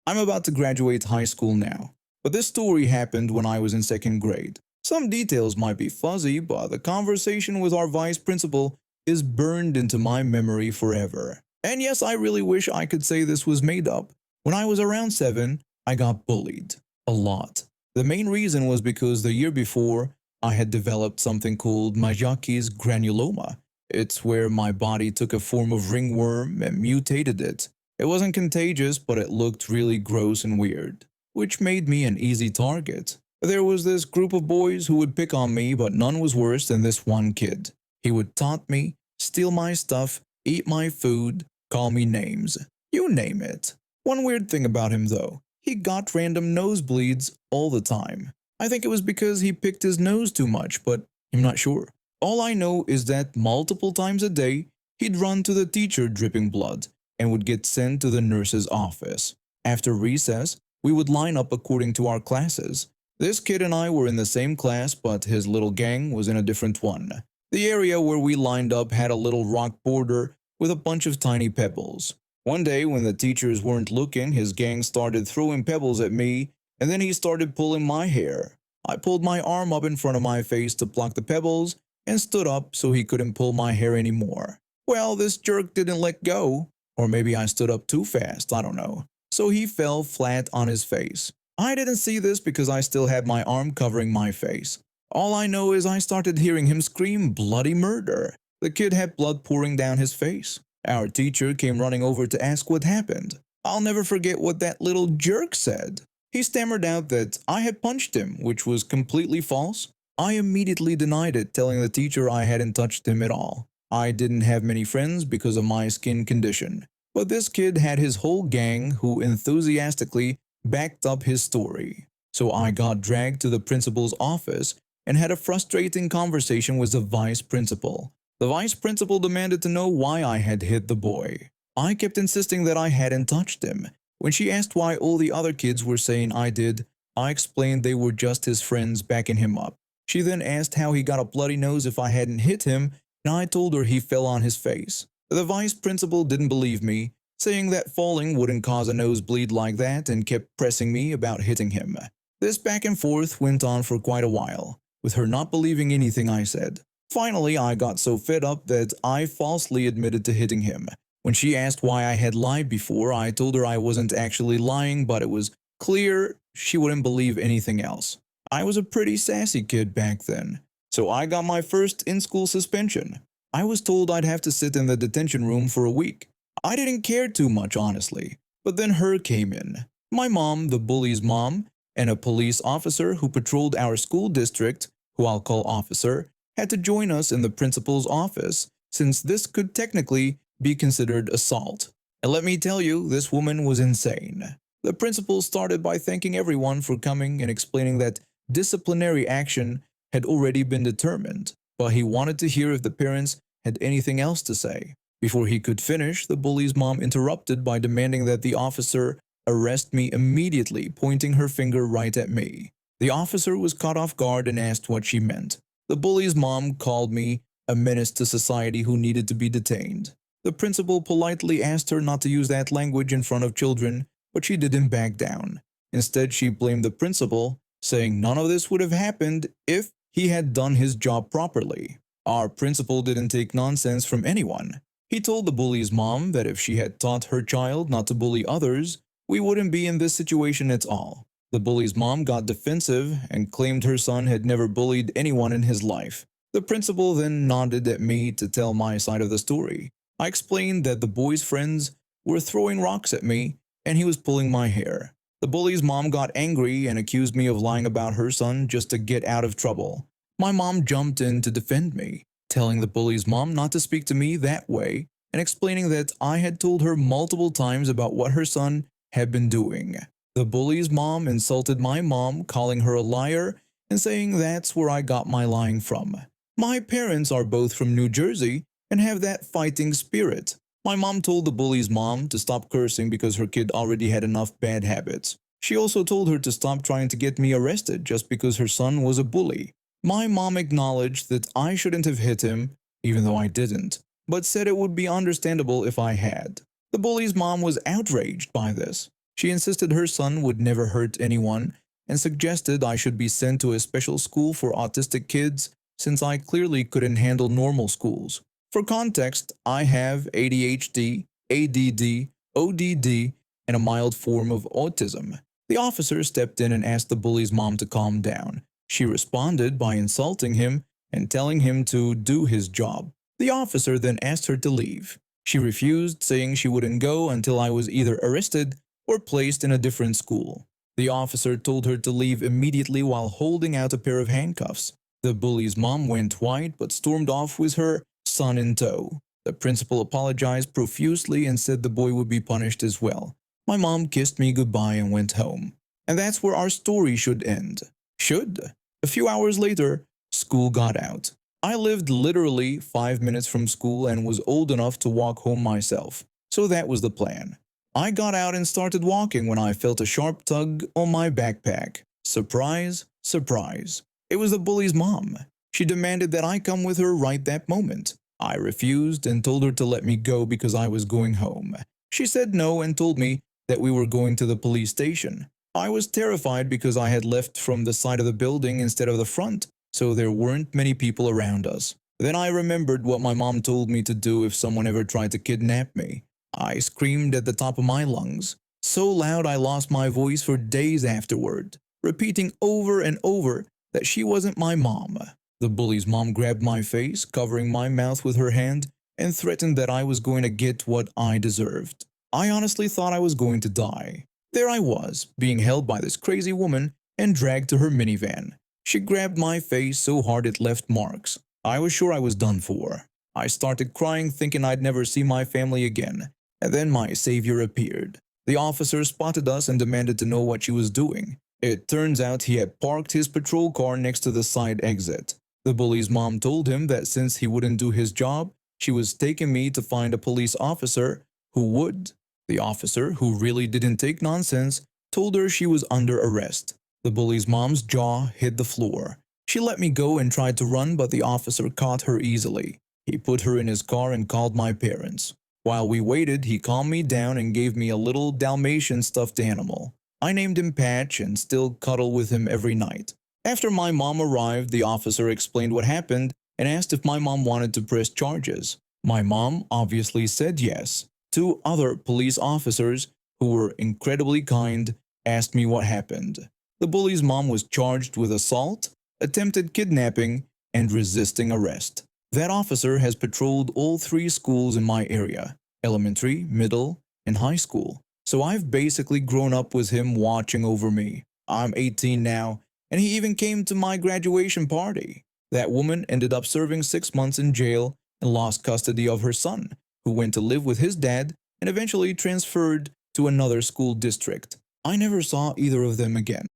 I'm about to graduate high school now, but this story happened when I was in second grade. Some details might be fuzzy, but the conversation with our vice principal is burned into my memory forever. And yes, I really wish I could say this was made up. When I was around 7, I got bullied. A lot. The main reason was because the year before, I had developed something called Majaki's granuloma. It's where my body took a form of ringworm and mutated it. It wasn't contagious, but it looked really gross and weird, which made me an easy target. There was this group of boys who would pick on me, but none was worse than this one kid. He would taunt me, steal my stuff, eat my food, call me names. You name it. One weird thing about him though, he got random nosebleeds all the time. I think it was because he picked his nose too much, but I'm not sure. All I know is that multiple times a day, he'd run to the teacher dripping blood and would get sent to the nurse's office. After recess, we would line up according to our classes. This kid and I were in the same class, but his little gang was in a different one. The area where we lined up had a little rock border with a bunch of tiny pebbles. One day, when the teachers weren't looking, his gang started throwing pebbles at me, and then he started pulling my hair. I pulled my arm up in front of my face to block the pebbles and stood up so he couldn't pull my hair anymore. Well, this jerk didn't let go. Or maybe I stood up too fast, I don't know. So he fell flat on his face. I didn't see this because I still had my arm covering my face. All I know is I started hearing him scream bloody murder. The kid had blood pouring down his face. Our teacher came running over to ask what happened. I'll never forget what that little jerk said. He stammered out that I had punched him, which was completely false. I immediately denied it, telling the teacher I hadn't touched him at all. I didn't have many friends because of my skin condition, but this kid had his whole gang who enthusiastically backed up his story. So I got dragged to the principal's office and had a frustrating conversation with the vice principal. The vice principal demanded to know why I had hit the boy. I kept insisting that I hadn't touched him. When she asked why all the other kids were saying I did, I explained they were just his friends backing him up. She then asked how he got a bloody nose if I hadn't hit him, and I told her he fell on his face. The vice principal didn't believe me, saying that falling wouldn't cause a nosebleed like that, and kept pressing me about hitting him. This back and forth went on for quite a while, with her not believing anything I said. Finally, I got so fed up that I falsely admitted to hitting him. When she asked why I had lied before, I told her I wasn't actually lying, but it was clear she wouldn't believe anything else. I was a pretty sassy kid back then, so I got my first in-school suspension. I was told I'd have to sit in the detention room for a week. I didn't care too much, honestly, but then her came in. My mom, the bully's mom, and a police officer who patrolled our school district, who I'll call officer, had to join us in the principal's office, since this could technically be considered assault. And let me tell you, this woman was insane. The principal started by thanking everyone for coming and explaining that disciplinary action had already been determined, but he wanted to hear if the parents had anything else to say. Before he could finish, the bully's mom interrupted by demanding that the officer arrest me immediately, pointing her finger right at me. The officer was caught off guard and asked what she meant. The bully's mom called me a menace to society who needed to be detained. The principal politely asked her not to use that language in front of children, but she didn't back down. Instead, she blamed the principal, saying none of this would have happened if he had done his job properly. Our principal didn't take nonsense from anyone. He told the bully's mom that if she had taught her child not to bully others, we wouldn't be in this situation at all. The bully's mom got defensive and claimed her son had never bullied anyone in his life. The principal then nodded at me to tell my side of the story. I explained that the boy's friends were throwing rocks at me and he was pulling my hair. The bully's mom got angry and accused me of lying about her son just to get out of trouble. My mom jumped in to defend me, telling the bully's mom not to speak to me that way and explaining that I had told her multiple times about what her son had been doing. The bully's mom insulted my mom, calling her a liar and saying that's where I got my lying from. My parents are both from New Jersey and have that fighting spirit. My mom told the bully's mom to stop cursing because her kid already had enough bad habits. She also told her to stop trying to get me arrested just because her son was a bully. My mom acknowledged that I shouldn't have hit him, even though I didn't, but said it would be understandable if I had. The bully's mom was outraged by this. She insisted her son would never hurt anyone and suggested I should be sent to a special school for autistic kids since I clearly couldn't handle normal schools. For context, I have ADHD, ADD, ODD, and a mild form of autism. The officer stepped in and asked the bully's mom to calm down. She responded by insulting him and telling him to do his job. The officer then asked her to leave. She refused, saying she wouldn't go until I was either arrested or placed in a different school. The officer told her to leave immediately while holding out a pair of handcuffs. The bully's mom went white but stormed off with her son in tow. The principal apologized profusely and said the boy would be punished as well. My mom kissed me goodbye and went home. And that's where our story should end. Should. A few hours later, school got out. I lived literally 5 minutes from school and was old enough to walk home myself. So that was the plan. I got out and started walking when I felt a sharp tug on my backpack. Surprise, surprise. It was the bully's mom. She demanded that I come with her right that moment. I refused and told her to let me go because I was going home. She said no and told me that we were going to the police station. I was terrified because I had left from the side of the building instead of the front, so there weren't many people around us. Then I remembered what my mom told me to do if someone ever tried to kidnap me. I screamed at the top of my lungs, so loud I lost my voice for days afterward, repeating over and over that she wasn't my mom. The bully's mom grabbed my face, covering my mouth with her hand, and threatened that I was going to get what I deserved. I honestly thought I was going to die. There I was, being held by this crazy woman and dragged to her minivan. She grabbed my face so hard it left marks. I was sure I was done for. I started crying, thinking I'd never see my family again. And then my savior appeared. The officer spotted us and demanded to know what she was doing. It turns out he had parked his patrol car next to the side exit. The bully's mom told him that since he wouldn't do his job, she was taking me to find a police officer who would. The officer, who really didn't take nonsense, told her she was under arrest. The bully's mom's jaw hit the floor. She let me go and tried to run, but the officer caught her easily. He put her in his car and called my parents. While we waited, he calmed me down and gave me a little Dalmatian stuffed animal. I named him Patch and still cuddle with him every night. After my mom arrived, the officer explained what happened and asked if my mom wanted to press charges. My mom obviously said yes. Two other police officers, who were incredibly kind, asked me what happened. The bully's mom was charged with assault, attempted kidnapping, and resisting arrest. That officer has patrolled all 3 schools in my area, elementary, middle, and high school. So I've basically grown up with him watching over me. I'm 18 now, and he even came to my graduation party. That woman ended up serving 6 months in jail and lost custody of her son, who went to live with his dad and eventually transferred to another school district. I never saw either of them again.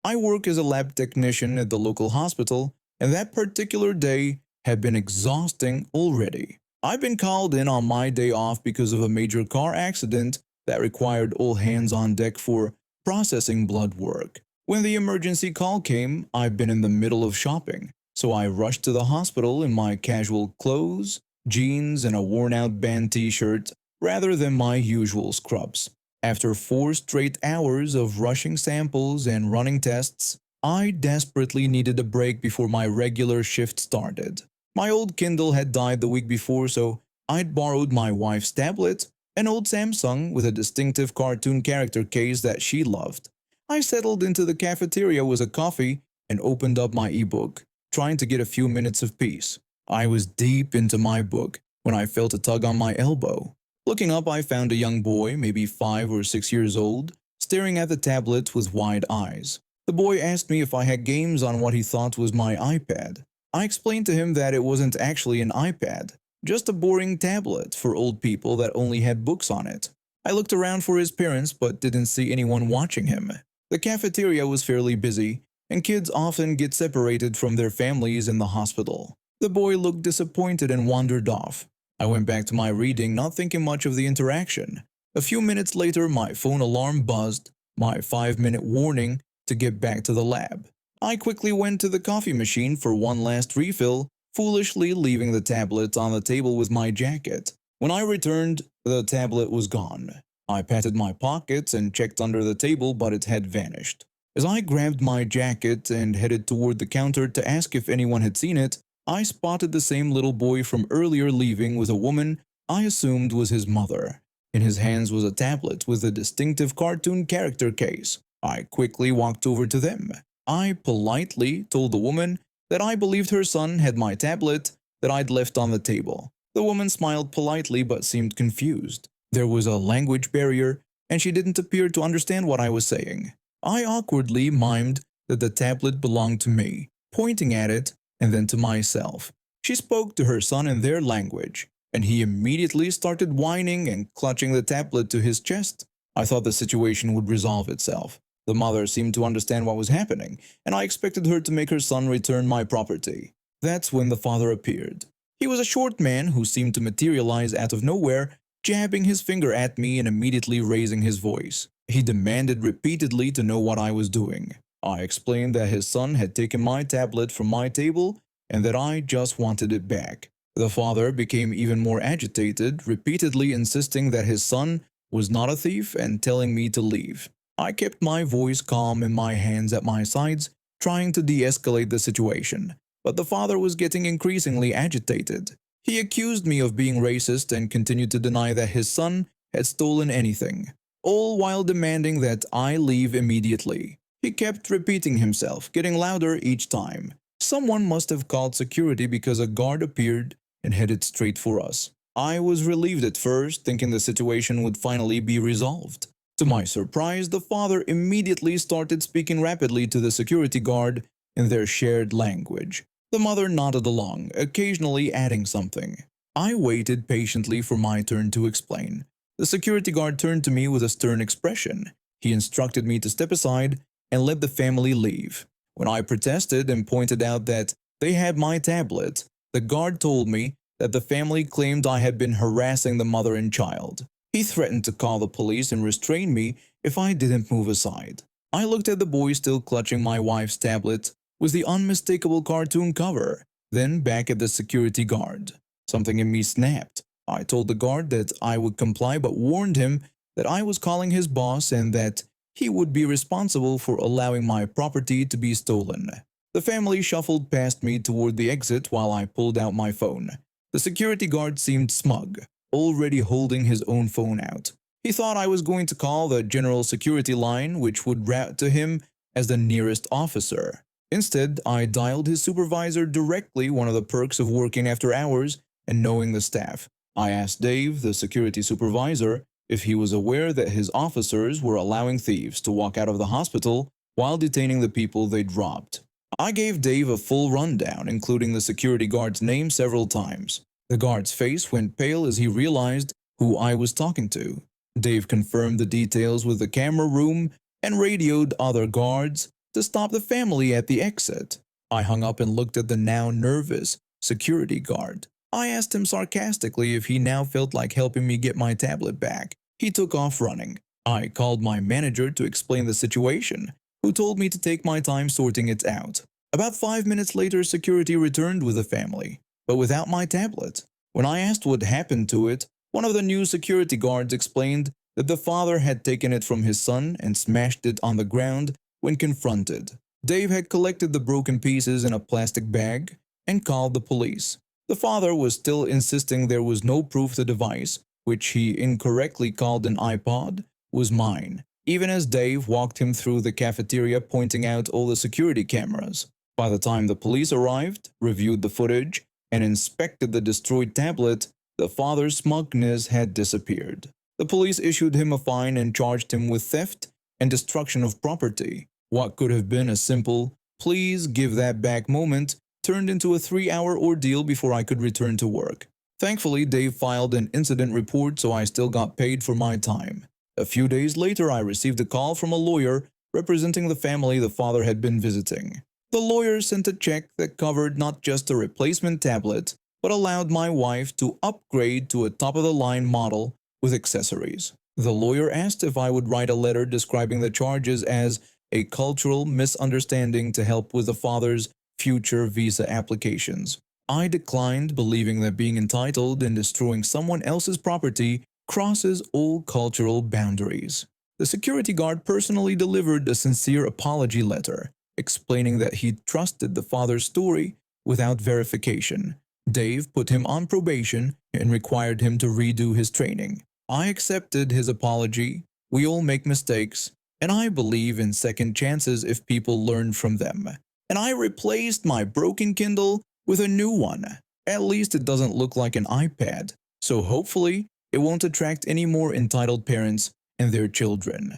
I work as a lab technician at the local hospital, and that particular day had been exhausting already. I've been called in on my day off because of a major car accident that required all hands on deck for processing blood work. When the emergency call came, I've been in the middle of shopping, so I rushed to the hospital in my casual clothes, jeans, and a worn-out band t-shirt rather than my usual scrubs. After 4 straight hours of rushing samples and running tests, I desperately needed a break before my regular shift started. My old Kindle had died the week before, so I'd borrowed my wife's tablet, an old Samsung with a distinctive cartoon character case that she loved. I settled into the cafeteria with a coffee and opened up my ebook, trying to get a few minutes of peace. I was deep into my book when I felt a tug on my elbow. Looking up, I found a young boy, maybe 5 or 6 years old, staring at the tablet with wide eyes. The boy asked me if I had games on what he thought was my iPad. I explained to him that it wasn't actually an iPad, just a boring tablet for old people that only had books on it. I looked around for his parents but didn't see anyone watching him. The cafeteria was fairly busy, and kids often get separated from their families in the hospital. The boy looked disappointed and wandered off. I went back to my reading, not thinking much of the interaction. A few minutes later, my phone alarm buzzed, my 5-minute warning to get back to the lab. I quickly went to the coffee machine for one last refill, foolishly leaving the tablet on the table with my jacket. When I returned, the tablet was gone. I patted my pockets and checked under the table, but it had vanished. As I grabbed my jacket and headed toward the counter to ask if anyone had seen it, I spotted the same little boy from earlier leaving with a woman I assumed was his mother. In his hands was a tablet with a distinctive cartoon character case. I quickly walked over to them. I politely told the woman that I believed her son had my tablet that I'd left on the table. The woman smiled politely but seemed confused. There was a language barrier, and she didn't appear to understand what I was saying. I awkwardly mimed that the tablet belonged to me, pointing at it and then to myself. She spoke to her son in their language, and he immediately started whining and clutching the tablet to his chest. I thought the situation would resolve itself. The mother seemed to understand what was happening, and I expected her to make her son return my property. That's when the father appeared. He was a short man who seemed to materialize out of nowhere, jabbing his finger at me and immediately raising his voice. He demanded repeatedly to know what I was doing. I explained that his son had taken my tablet from my table and that I just wanted it back. The father became even more agitated, repeatedly insisting that his son was not a thief and telling me to leave. I kept my voice calm and my hands at my sides, trying to de-escalate the situation, but the father was getting increasingly agitated. He accused me of being racist and continued to deny that his son had stolen anything, all while demanding that I leave immediately. He kept repeating himself, getting louder each time. Someone must have called security because a guard appeared and headed straight for us. I was relieved at first, thinking the situation would finally be resolved. To my surprise, the father immediately started speaking rapidly to the security guard in their shared language. The mother nodded along, occasionally adding something. I waited patiently for my turn to explain. The security guard turned to me with a stern expression. He instructed me to step aside and let the family leave. When I protested and pointed out that they had my tablet, the guard told me that the family claimed I had been harassing the mother and child. He threatened to call the police and restrain me if I didn't move aside. I looked at the boy still clutching my wife's tablet with the unmistakable cartoon cover, then back at the security guard. Something in me snapped. I told the guard that I would comply but warned him that I was calling his boss and that he would be responsible for allowing my property to be stolen. The family shuffled past me toward the exit while I pulled out my phone. The security guard seemed smug, already holding his own phone out. He thought I was going to call the general security line, which would route to him as the nearest officer. Instead, I dialed his supervisor directly, one of the perks of working after hours and knowing the staff. I asked Dave, the security supervisor, if he was aware that his officers were allowing thieves to walk out of the hospital while detaining the people they'd robbed. I gave Dave a full rundown, including the security guard's name several times. The guard's face went pale as he realized who I was talking to. Dave confirmed the details with the camera room and radioed other guards to stop the family at the exit. I hung up and looked at the now nervous security guard. I asked him sarcastically if he now felt like helping me get my tablet back. He took off running. I called my manager to explain the situation, who told me to take my time sorting it out. About 5 minutes later, security returned with the family, but without my tablet. When I asked what happened to it, one of the new security guards explained that the father had taken it from his son and smashed it on the ground when confronted. Dave had collected the broken pieces in a plastic bag and called the police. The father was still insisting there was no proof the device, which he incorrectly called an iPod, was mine, even as Dave walked him through the cafeteria pointing out all the security cameras. By the time the police arrived, reviewed the footage, and inspected the destroyed tablet, the father's smugness had disappeared. The police issued him a fine and charged him with theft and destruction of property. What could have been a simple, "please give that back" moment turned into a 3-hour ordeal before I could return to work. Thankfully, Dave filed an incident report, so I still got paid for my time. A few days later, I received a call from a lawyer representing the family the father had been visiting. The lawyer sent a check that covered not just a replacement tablet, but allowed my wife to upgrade to a top-of-the-line model with accessories. The lawyer asked if I would write a letter describing the charges as a cultural misunderstanding to help with the father's future visa applications. I declined, believing that being entitled and destroying someone else's property crosses all cultural boundaries. The security guard personally delivered a sincere apology letter, explaining that he trusted the father's story without verification. Dave put him on probation and required him to redo his training. I accepted his apology. We all make mistakes, and I believe in second chances if people learn from them. And I replaced my broken Kindle with a new one. At least it doesn't look like an iPad, so hopefully it won't attract any more entitled parents and their children.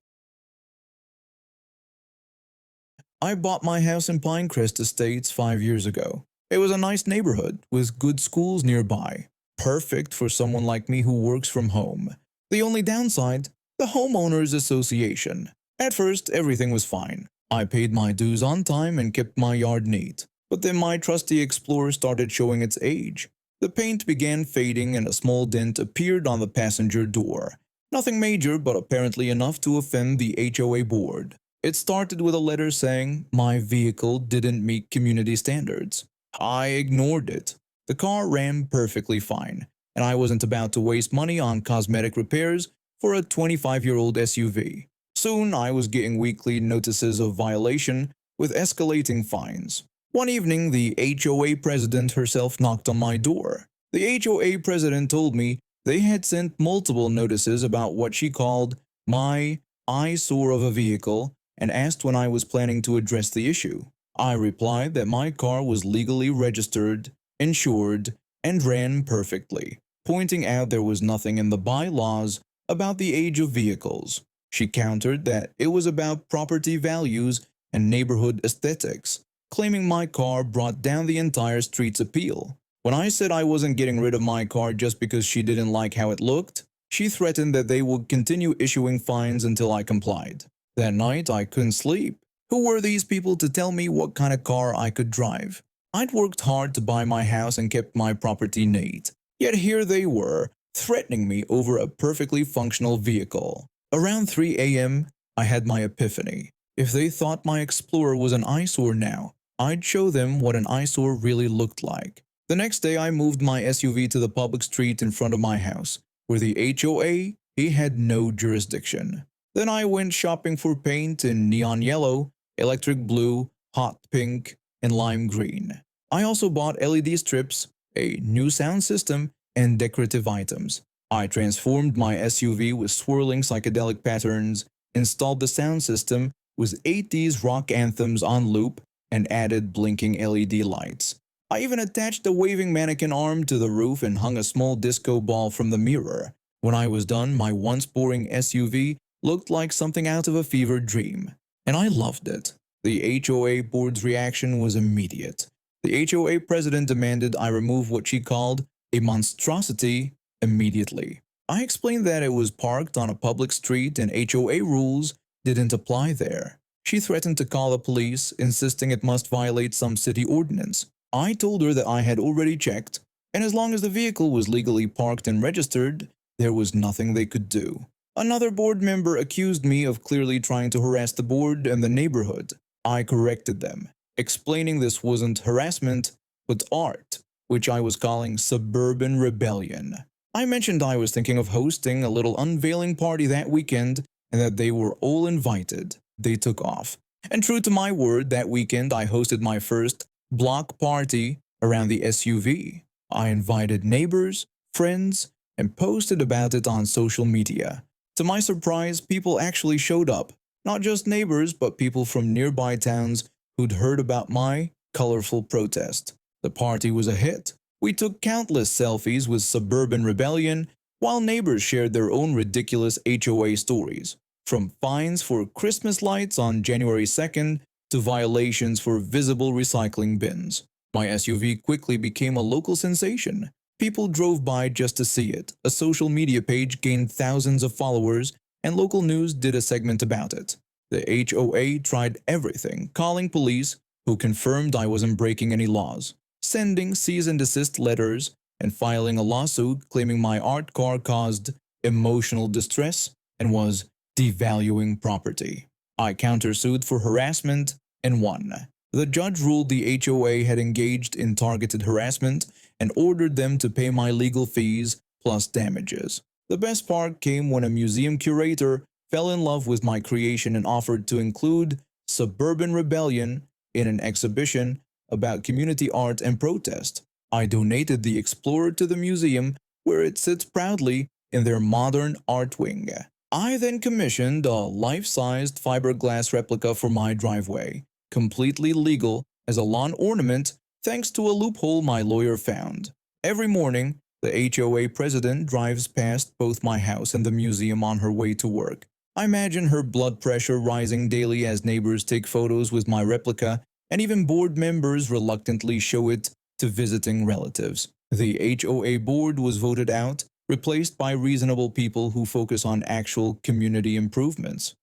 I bought my house in Pinecrest Estates 5 years ago. It was a nice neighborhood with good schools nearby, perfect for someone like me who works from home. The only downside, the homeowners association. At first, everything was fine. I paid my dues on time and kept my yard neat. But then my trusty Explorer started showing its age. The paint began fading and a small dent appeared on the passenger door. Nothing major, but apparently enough to offend the HOA board. It started with a letter saying my vehicle didn't meet community standards. I ignored it. The car ran perfectly fine, and I wasn't about to waste money on cosmetic repairs for a 25-year-old SUV. Soon I was getting weekly notices of violation with escalating fines. One evening, the HOA president herself knocked on my door. The HOA president told me they had sent multiple notices about what she called my eyesore of a vehicle and asked when I was planning to address the issue. I replied that my car was legally registered, insured, and ran perfectly, pointing out there was nothing in the bylaws about the age of vehicles. She countered that it was about property values and neighborhood aesthetics, claiming my car brought down the entire street's appeal. When I said I wasn't getting rid of my car just because she didn't like how it looked, she threatened that they would continue issuing fines until I complied. That night, I couldn't sleep. Who were these people to tell me what kind of car I could drive? I'd worked hard to buy my house and kept my property neat. Yet here they were, threatening me over a perfectly functional vehicle. Around 3 a.m., I had my epiphany. If they thought my Explorer was an eyesore now, I'd show them what an eyesore really looked like. The next day, I moved my SUV to the public street in front of my house, where the HOA had no jurisdiction. Then I went shopping for paint in neon yellow, electric blue, hot pink, and lime green. I also bought LED strips, a new sound system, and decorative items. I transformed my SUV with swirling psychedelic patterns, installed the sound system with 80s rock anthems on loop, and added blinking LED lights. I even attached a waving mannequin arm to the roof and hung a small disco ball from the mirror. When I was done, my once boring SUV looked like something out of a fever dream. And I loved it. The HOA board's reaction was immediate. The HOA president demanded I remove what she called a monstrosity immediately. I explained that it was parked on a public street and HOA rules didn't apply there. She threatened to call the police, insisting it must violate some city ordinance. I told her that I had already checked, and as long as the vehicle was legally parked and registered, there was nothing they could do. Another board member accused me of clearly trying to harass the board and the neighborhood. I corrected them, explaining this wasn't harassment, but art, which I was calling suburban rebellion. I mentioned I was thinking of hosting a little unveiling party that weekend and that they were all invited. They took off. And true to my word, that weekend I hosted my first block party around the SUV. I invited neighbors, friends, and posted about it on social media. To my surprise, people actually showed up. Not just neighbors, but people from nearby towns who'd heard about my colorful protest. The party was a hit. We took countless selfies with Suburban Rebellion, while neighbors shared their own ridiculous HOA stories. From fines for Christmas lights on January 2nd to violations for visible recycling bins. My SUV quickly became a local sensation. People drove by just to see it. A social media page gained thousands of followers, and local news did a segment about it. The HOA tried everything, calling police, who confirmed I wasn't breaking any laws, sending cease and desist letters, and filing a lawsuit claiming my art car caused emotional distress and was devaluing property. I countersued for harassment and won. The judge ruled the HOA had engaged in targeted harassment and ordered them to pay my legal fees plus damages. The best part came when a museum curator fell in love with my creation and offered to include Suburban Rebellion in an exhibition about community art and protest. I donated the Explorer to the museum, where it sits proudly in their modern art wing. I then commissioned a life-sized fiberglass replica for my driveway, completely legal as a lawn ornament thanks to a loophole my lawyer found. Every morning, the HOA president drives past both my house and the museum on her way to work. I imagine her blood pressure rising daily as neighbors take photos with my replica, and even board members reluctantly show it to visiting relatives. The HOA board was voted out, replaced by reasonable people who focus on actual community improvements.